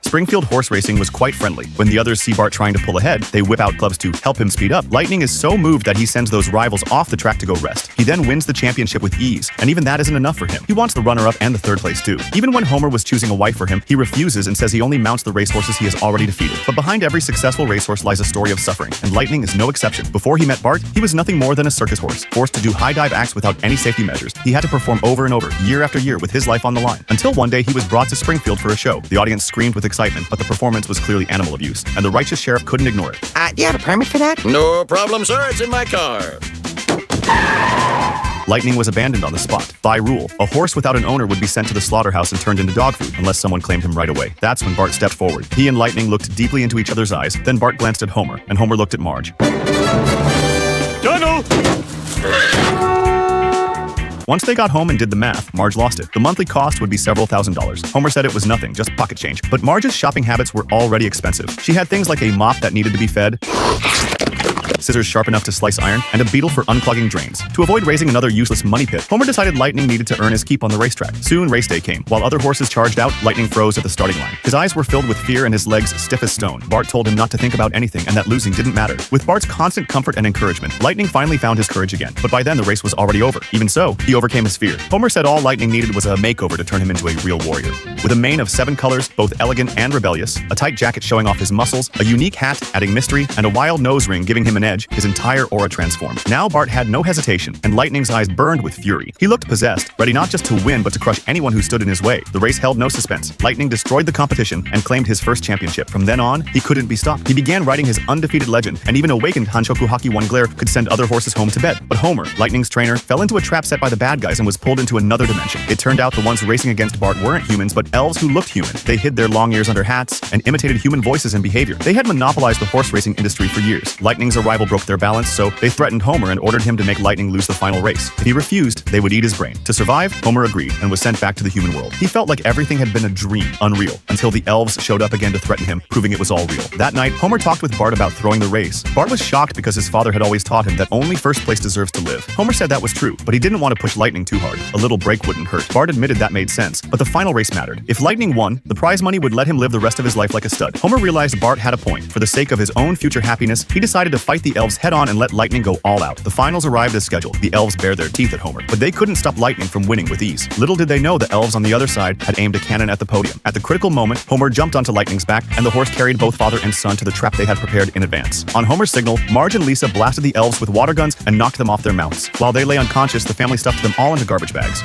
Springfield horse racing was quite friendly. When the others see Bart trying to pull ahead, they whip out clubs to help him speed up. Lightning is so moved that he sends those rivals off the track to go rest. He then wins the championship with ease, and even that isn't enough for him. He wants the runner-up and the third place too. Even when Homer was choosing a wife for him, he refuses and says he only mounts the racehorses he has already defeated. But behind every successful racehorse lies a story of suffering, and Lightning is no exception. Before he met Bart, he was nothing more than a circus horse, forced to do high dive acts without any safety measures. He had to perform over and over, year after year, with his life on the line. Until one day he was brought to Springfield for a show. The audience screamed with excitement, but the performance was clearly animal abuse, and the righteous sheriff couldn't ignore it. Do you have a permit for that? No problem, sir. It's in my car. Lightning was abandoned on the spot. By rule, a horse without an owner would be sent to the slaughterhouse and turned into dog food unless someone claimed him right away. That's when Bart stepped forward. He and Lightning looked deeply into each other's eyes. Then Bart glanced at Homer, and Homer looked at Marge. Donald! Once they got home and did the math, Marge lost it. The monthly cost would be several $1,000s. Homer said it was nothing, just pocket change. But Marge's shopping habits were already expensive. She had things like a mop that needed to be fed, scissors sharp enough to slice iron, and a beetle for unclogging drains. To avoid raising another useless money pit, Homer decided Lightning needed to earn his keep on the racetrack. Soon, race day came. While other horses charged out, Lightning froze at the starting line. His eyes were filled with fear and his legs stiff as stone. Bart told him not to think about anything and that losing didn't matter. With Bart's constant comfort and encouragement, Lightning finally found his courage again. But by then, the race was already over. Even so, he overcame his fear. Homer said all Lightning needed was a makeover to turn him into a real warrior. With a mane of 7 colors, both elegant and rebellious, a tight jacket showing off his muscles, a unique hat adding mystery, and a wild nose ring giving him an edge, his entire aura transformed. Now Bart had no hesitation, and Lightning's eyes burned with fury. He looked possessed, ready not just to win, but to crush anyone who stood in his way. The race held no suspense. Lightning destroyed the competition and claimed his first championship. From then on, he couldn't be stopped. He began writing his undefeated legend, and even awakened Hanshoku Haki One Glare could send other horses home to bed. But Homer, Lightning's trainer, fell into a trap set by the bad guys and was pulled into another dimension. It turned out the ones racing against Bart weren't humans, but elves who looked human. They hid their long ears under hats and imitated human voices and behavior. They had monopolized the horse racing industry for years. Lightning's arrival broke their balance, so they threatened Homer and ordered him to make Lightning lose the final race. If he refused, they would eat his brain. To survive, Homer agreed and was sent back to the human world. He felt like everything had been a dream, unreal, until the elves showed up again to threaten him, proving it was all real. That night, Homer talked with Bart about throwing the race. Bart was shocked because his father had always taught him that only first place deserves to live. Homer said that was true, but he didn't want to push Lightning too hard. A little break wouldn't hurt. Bart admitted that made sense, but the final race mattered. If Lightning won, the prize money would let him live the rest of his life like a stud. Homer realized Bart had a point. For the sake of his own future happiness, he decided to fight the elves head-on and let Lightning go all out. The finals arrived as scheduled. The elves bared their teeth at Homer, but they couldn't stop Lightning from winning with ease. Little did they know the elves on the other side had aimed a cannon at the podium. At the critical moment, Homer jumped onto Lightning's back, and the horse carried both father and son to the trap they had prepared in advance. On Homer's signal, Marge and Lisa blasted the elves with water guns and knocked them off their mounts. While they lay unconscious, the family stuffed them all into garbage bags.